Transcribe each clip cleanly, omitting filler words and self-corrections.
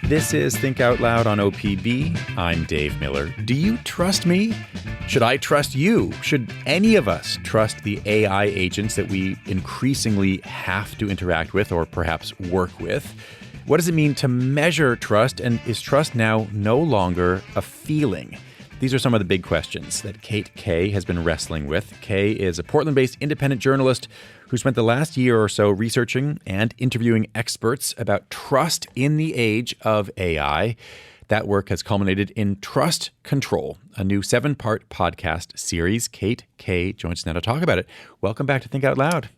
This is Think Out Loud on OPB. I'm Dave Miller. Do you trust me? Should I trust you? Should any of us trust the AI agents that we increasingly have to interact with or perhaps work with? What does it mean to measure trust, and is trust now no longer a feeling? These are some of the big questions that Kaye has been wrestling with. Kaye is a Portland-based independent journalist who spent the last year or so researching and interviewing experts about trust in the age of AI. That work has culminated in Trust Control, a new 7-part podcast series. Kaye joins us now to talk about it. Welcome back to Think Out Loud.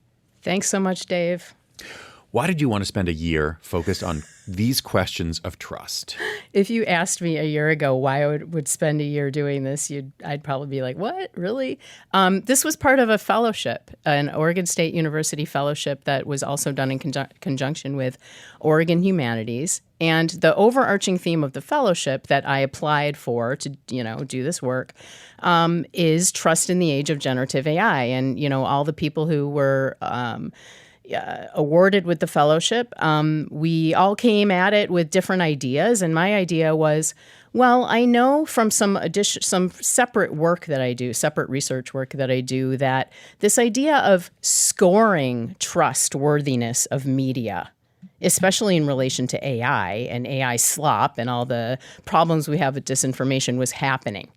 Thanks so much, Dave. Why did you want to spend a year focused on these questions of trust? If you asked me a year ago why I would spend a year doing this, I'd probably be like, what, really? This was part of a fellowship, an Oregon State University fellowship that was also done in conjunction with Oregon Humanities. And the overarching theme of the fellowship that I applied for to, do this work is trust in the age of generative AI. And, all the people who were awarded with the fellowship, we all came at it with different ideas. And my idea was, well, I know from some separate work that I do, separate research work that I do, that this idea of scoring trustworthiness of media, especially in relation to AI and AI slop and all the problems we have with disinformation, was happening.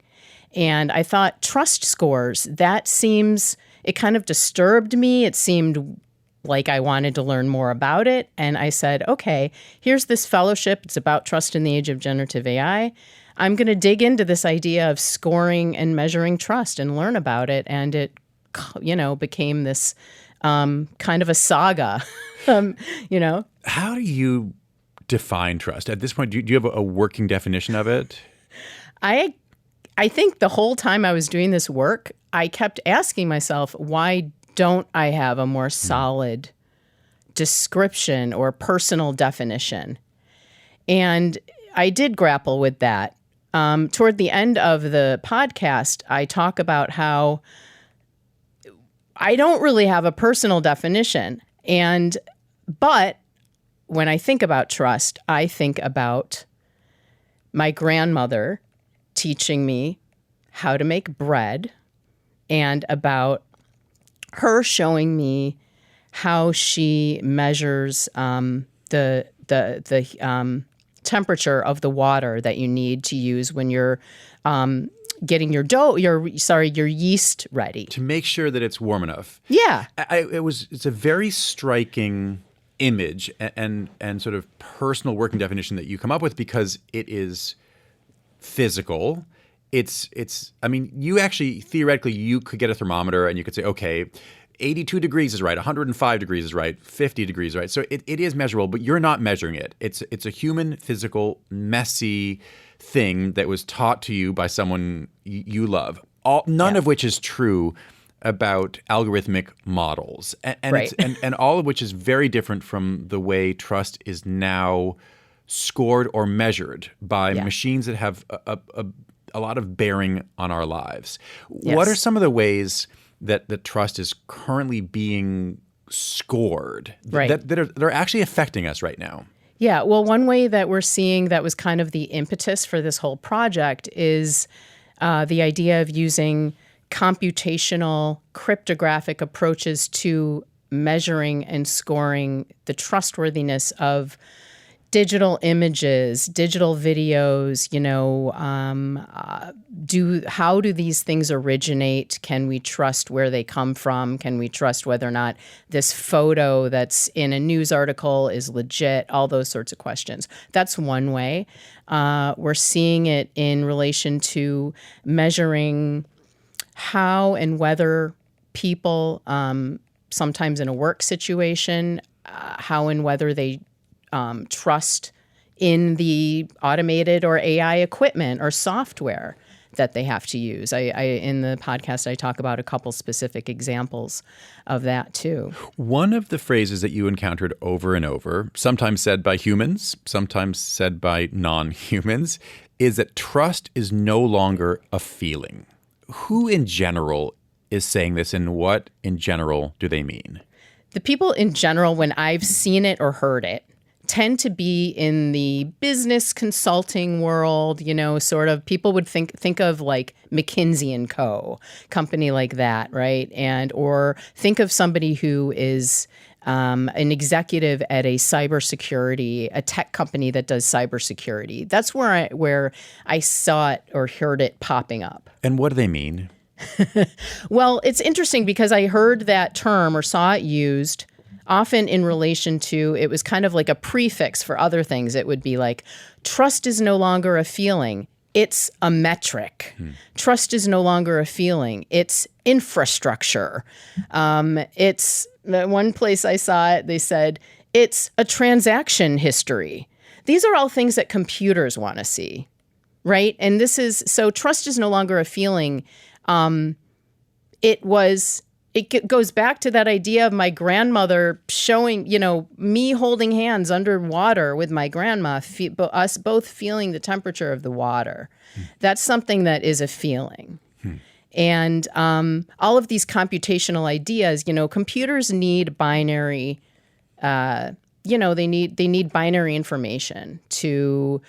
And I thought trust scores, it kind of disturbed me. It seemed like I wanted to learn more about it. And I said, okay, here's this fellowship. It's about trust in the age of generative AI. I'm going to dig into this idea of scoring and measuring trust and learn about it. And it, became this kind of a saga, How do you define trust? At this point, do you have a working definition of it? I think the whole time I was doing this work, I kept asking myself, why don't I have a more solid description or personal definition? And I did grapple with that. Toward the end of the podcast, I talk about how I don't really have a personal definition. But when I think about trust, I think about my grandmother teaching me how to make bread, and about her showing me how she measures the temperature of the water that you need to use when you're getting your yeast ready To make sure that it's warm enough. Yeah, It's a very striking image and sort of personal working definition that you come up with, because it is physical. You actually, theoretically, you could get a thermometer and you could say, okay, 82 degrees is right, 105 degrees is right, 50 degrees is right. So it is measurable, but you're not measuring it. It's a human, physical, messy thing that was taught to you by someone you love. None of which is true about algorithmic models. And, right. and all of which is very different from the way trust is now scored or measured by machines that have a lot of bearing on our lives. Yes. What are some of the ways that the trust is currently being scored that are actually affecting us right now? Yeah, well, one way that we're seeing that was kind of the impetus for this whole project is the idea of using computational cryptographic approaches to measuring and scoring the trustworthiness of digital images, digital videos, how do these things originate? Can we trust where they come from? Can we trust whether or not this photo that's in a news article is legit? All those sorts of questions. That's one way. We're seeing it in relation to measuring how and whether people, sometimes in a work situation, how and whether they trust in the automated or AI equipment or software that they have to use. I in the podcast, I talk about a couple specific examples of that too. One of the phrases that you encountered over and over, sometimes said by humans, sometimes said by non-humans, is that trust is no longer a feeling. Who in general is saying this, and what in general do they mean? the people in general, when I've seen it or heard it, tend to be in the business consulting world, sort of people would think of like McKinsey and Co., company like that, right? Or think of somebody who is an executive at a tech company that does cybersecurity. That's where I saw it or heard it popping up. And what do they mean? Well, it's interesting because I heard that term or saw it used often in relation to, it was kind of like a prefix for other things. It would be like, trust is no longer a feeling, it's a metric. Trust is no longer a feeling, it's infrastructure. It's one place I saw it, they said, it's a transaction history. These are all things that computers want to see, right? And so trust is no longer a feeling. It goes back to that idea of my grandmother showing, me holding hands underwater with my grandma, us both feeling the temperature of the water. That's something that is a feeling. And all of these computational ideas, computers need binary, they need binary information to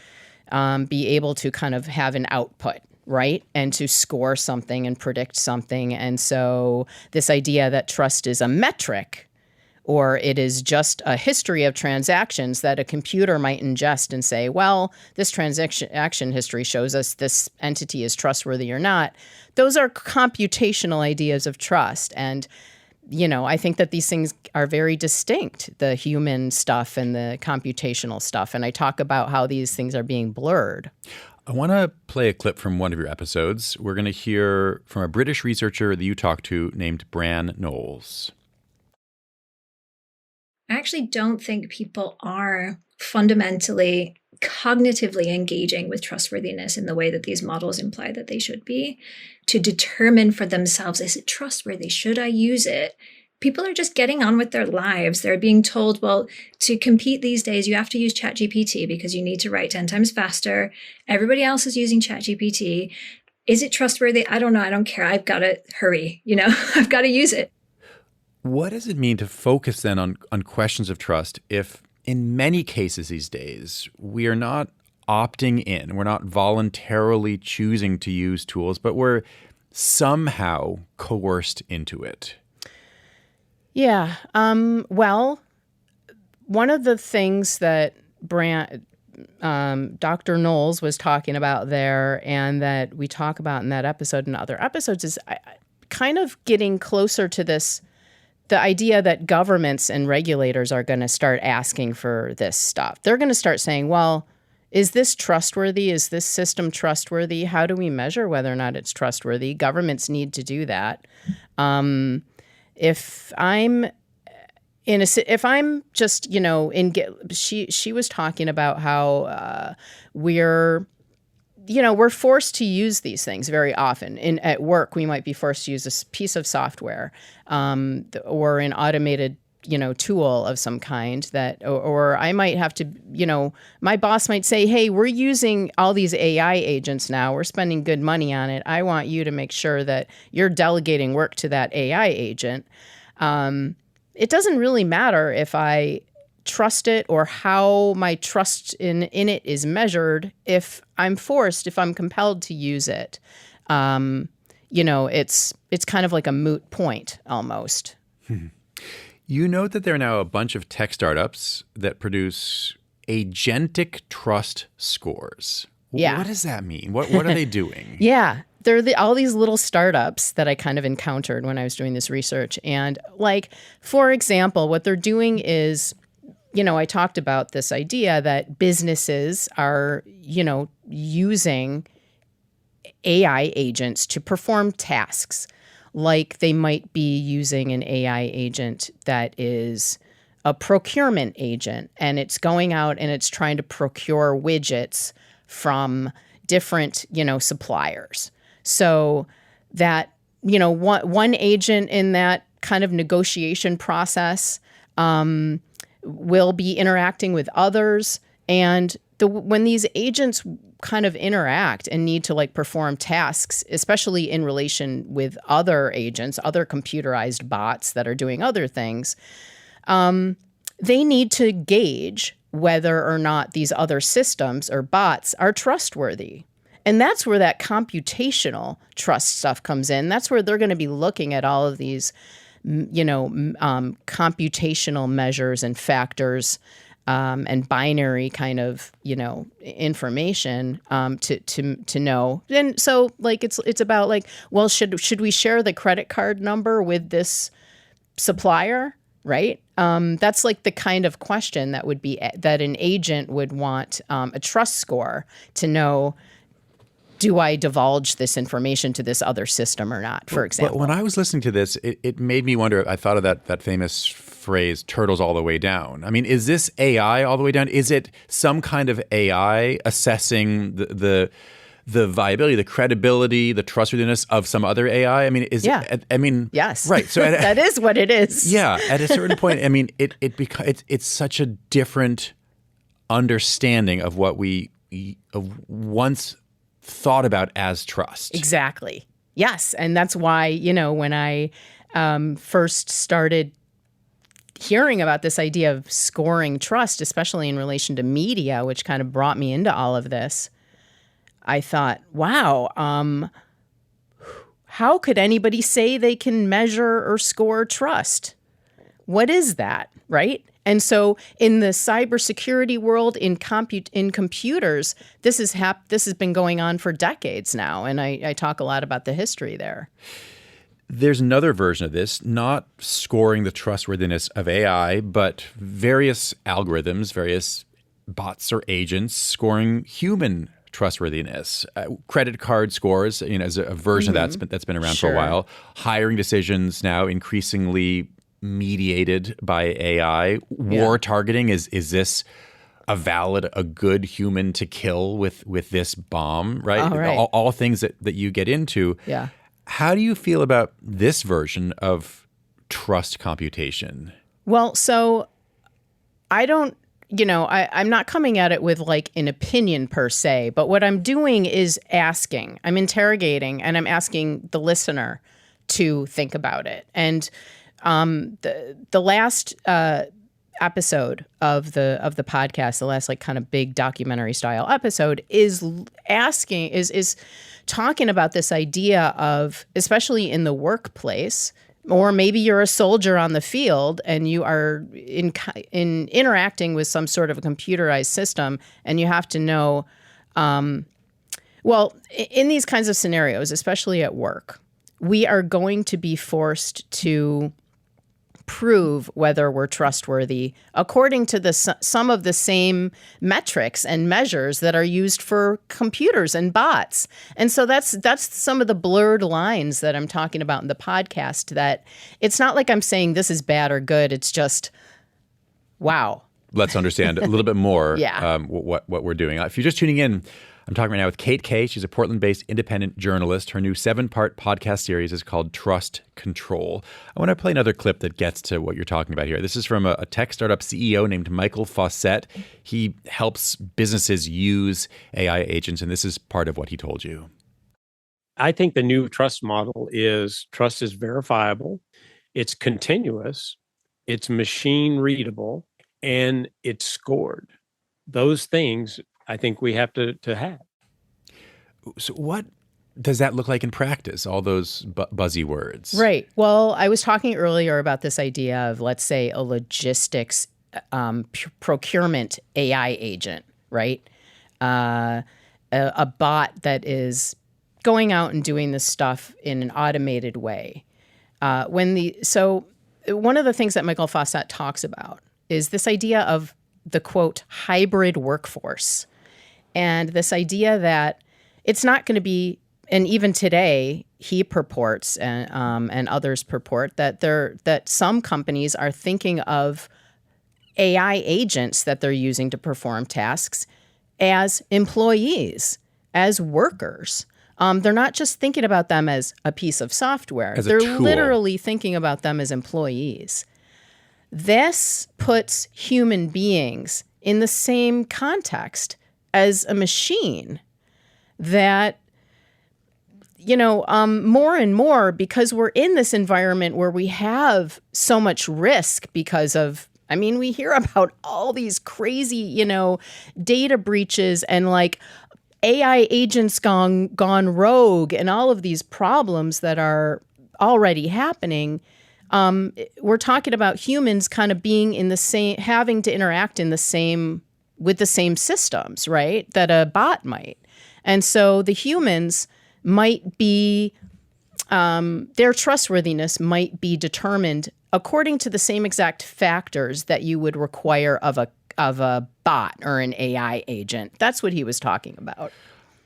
be able to kind of have an output. Right? And to score something and predict something. And so this idea that trust is a metric, or it is just a history of transactions that a computer might ingest and say, well, this transaction history shows us this entity is trustworthy or not. Those are computational ideas of trust. And, I think that these things are very distinct, the human stuff and the computational stuff. And I talk about how these things are being blurred. I want to play a clip from one of your episodes. We're going to hear from a British researcher that you talked to named Bran Knowles. I actually don't think people are fundamentally cognitively engaging with trustworthiness in the way that these models imply that they should be, to determine for themselves, is it trustworthy? Should I use it? People are just getting on with their lives. They're being told, well, to compete these days, you have to use ChatGPT because you need to write 10 times faster. Everybody else is using ChatGPT. Is it trustworthy? I don't know. I don't care. I've got to hurry. I've got to use it. What does it mean to focus then on questions of trust if in many cases these days we are not opting in, we're not voluntarily choosing to use tools, but we're somehow coerced into it? Yeah. Well, one of the things that Dr. Knowles was talking about there and that we talk about in that episode and other episodes is kind of getting closer to this, the idea that governments and regulators are going to start asking for this stuff. They're going to start saying, well, is this trustworthy? Is this system trustworthy? How do we measure whether or not it's trustworthy? Governments need to do that. If I'm just, she was talking about how we're forced to use these things very often. At work, we might be forced to use a piece of software or an automated, tool of some kind that, or I might have to, my boss might say, hey, we're using all these AI agents now. We're spending good money on it. I want you to make sure that you're delegating work to that AI agent. It doesn't really matter if I trust it or how my trust in it is measured. If I'm compelled to use it, it's kind of like a moot point almost. You note that there are now a bunch of tech startups that produce agentic trust scores. Yeah. What does that mean? What are they doing? Yeah. They're all these little startups that I kind of encountered when I was doing this research. And for example, what they're doing is, I talked about this idea that businesses are, using AI agents to perform tasks. Like they might be using an AI agent that is a procurement agent, and it's going out and it's trying to procure widgets from different, suppliers. So that, one agent in that kind of negotiation process will be interacting with others. And when these agents kind of interact and need to perform tasks, especially in relation with other agents, other computerized bots that are doing other things, they need to gauge whether or not these other systems or bots are trustworthy. And that's where that computational trust stuff comes in. That's where they're going to be looking at all of these, computational measures and factors and binary kind of, information to know. And so, like, it's about like, well, should we share the credit card number with this supplier, right? That's like the kind of question that would be that an agent would want a trust score to know. Do I divulge this information to this other system or not, for example? But when I was listening to this, it made me wonder. I thought of that famous phrase, turtles all the way down. I mean, is this AI all the way down? Is it some kind of AI assessing the viability, the credibility, the trustworthiness of some other AI? I mean, yes. Right. So that is what it is. Yeah. At a certain point, I mean, it's such a different understanding of what we once thought about as trust. Exactly. Yes. And that's why, when I first started hearing about this idea of scoring trust, especially in relation to media, which kind of brought me into all of this, I thought, wow, how could anybody say they can measure or score trust? What is that, right? And so in the cybersecurity world, in computers, this has been going on for decades now. And I talk a lot about the history there. There's another version of this, not scoring the trustworthiness of AI, but various algorithms, various bots or agents scoring human trustworthiness. Credit card scores, as a version of that's been around for a while. Hiring decisions now increasingly mediated by AI. War targeting, is this a good human to kill with this bomb, right? Oh, right. All things that you get into. Yeah. How do you feel about this version of trust computation? Well, so I don't, I'm not coming at it with like an opinion per se, but what I'm doing is I'm interrogating, and I'm asking the listener to think about it. And the last episode of the podcast, the last like kind of big documentary style episode, is talking about this idea of, especially in the workplace, or maybe you're a soldier on the field and you are in interacting with some sort of a computerized system, and you have to know, well, in these kinds of scenarios, especially at work, we are going to be forced to prove whether we're trustworthy according to some of the same metrics and measures that are used for computers and bots. And so that's some of the blurred lines that I'm talking about in the podcast, that it's not like I'm saying this is bad or good. It's just, wow. Let's understand a little bit more Yeah. what we're doing. If you're just tuning in, I'm talking right now with Kaye. She's a Portland-based independent journalist. Her new 7-part podcast series is called Trust Control. I want to play another clip that gets to what you're talking about here. This is from a tech startup CEO named Michael Fawcett. He helps businesses use AI agents, and this is part of what he told you. I think the new trust model is trust is verifiable, it's continuous, it's machine readable, and it's scored. Those things I think we have to have. So what does that look like in practice, all those buzzy words? Right. Well, I was talking earlier about this idea of, let's say, a logistics procurement AI agent, right? A bot that is going out and doing this stuff in an automated way. So one of the things that Michael Fawcett talks about is this idea of the, quote, hybrid workforce. And this idea that it's not going to be, and even today, he purports and others purport that some companies are thinking of AI agents that they're using to perform tasks as employees, as workers. They're not just thinking about them as a piece of software. They're literally thinking about them as employees. This puts human beings in the same context as a machine that, more and more, because we're in this environment where we have so much risk because of, we hear about all these crazy, data breaches and like AI agents gone rogue and all of these problems that are already happening. We're talking about humans kind of being in the same, having to interact with the same systems, right? That a bot might. And so the humans might be, their trustworthiness might be determined according to the same exact factors that you would require of a bot or an AI agent. That's what he was talking about.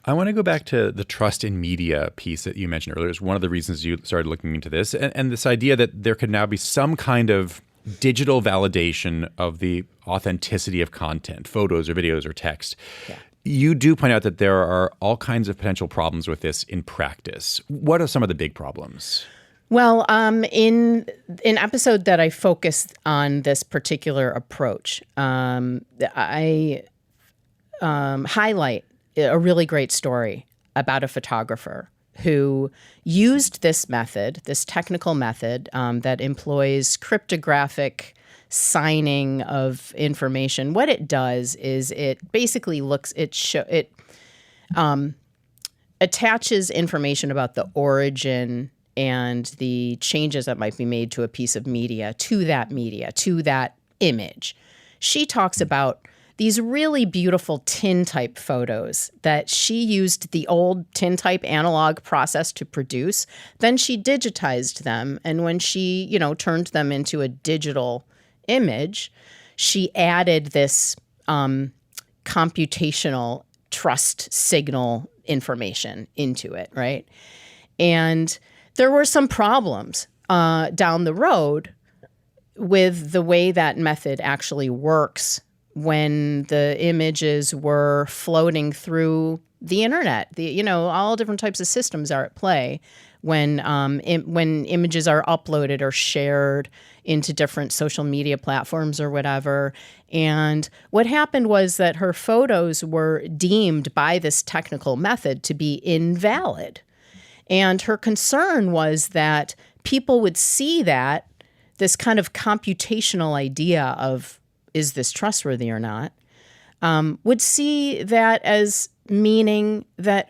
I want to go back to the trust in media piece that you mentioned earlier. It's one of the reasons you started looking into this. And this idea that there could now be some kind of digital validation of the authenticity of content, photos or videos or text. Yeah. You do point out that there are all kinds of potential problems with this in practice. What are some of the big problems? Well, in an episode that I focused on this particular approach, I highlight a really great story about a photographer who used this method, this technical method that employs cryptographic signing of information. What it does is it basically attaches information about the origin and the changes that might be made to a piece of media, to that image. She talks about these really beautiful tintype photos that she used the old tintype analog process to produce. Then she digitized them. And when she, turned them into a digital image, she added this computational trust signal information into it, right? And there were some problems down the road with the way that method actually works when the images were floating through the internet. All different types of systems are at play when images are uploaded or shared into different social media platforms or whatever. And what happened was that her photos were deemed by this technical method to be invalid. And her concern was that people would see that, this kind of computational idea of, is this trustworthy or not, would see that as meaning that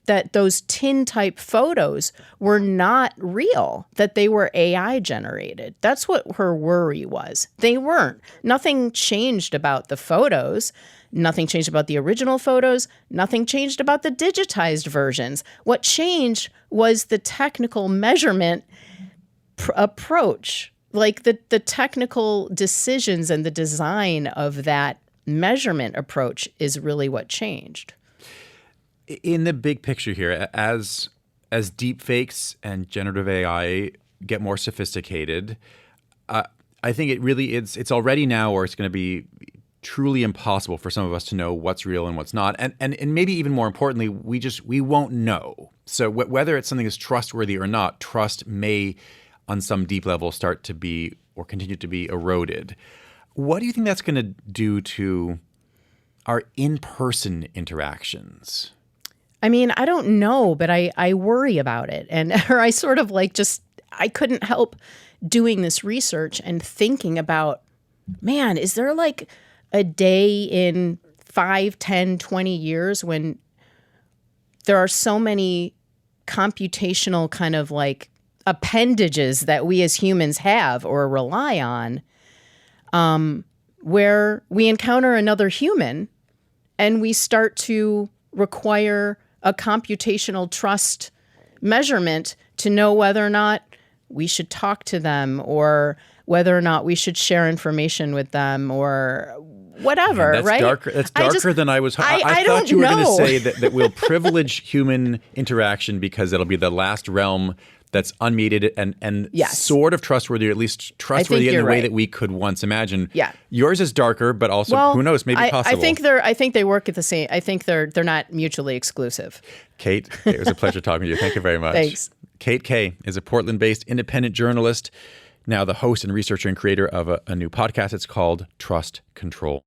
that those tintype photos were not real, that they were AI generated. That's what her worry was. They weren't. Nothing changed about the photos. Nothing changed about the original photos. Nothing changed about the digitized versions. What changed was the technical measurement approach, like the technical decisions and the design of that measurement approach is really what changed. In the big picture here, as deepfakes and generative AI get more sophisticated, I think it's already now, or it's going to be truly impossible for some of us to know what's real and what's not. And maybe even more importantly, we won't know. So whether it's something that's trustworthy or not, trust may on some deep level start to be or continue to be eroded. What do you think that's going to do to our in-person interactions? I don't know, but I worry about it. Or I sort of I couldn't help doing this research and thinking about, man, is there like a day in 5, 10, 20 years when there are so many computational kind of like appendages that we as humans have or rely on, where we encounter another human and we start to require a computational trust measurement to know whether or not we should talk to them or whether or not we should share information with them or whatever, that's right? That's darker than I was. I thought you were going to say that we'll privilege human interaction because it'll be the last realm that's unmediated and yes, sort of trustworthy, or at least trustworthy in the way that we could once imagine. Yeah. Yours is darker, but also, who knows, maybe possible. I think they work at the same. I think they're not mutually exclusive. Kate, it was a pleasure talking to you. Thank you very much. Thanks. Kate Kaye is a Portland-based independent journalist, now the host and researcher and creator of a new podcast. It's called Trust Control.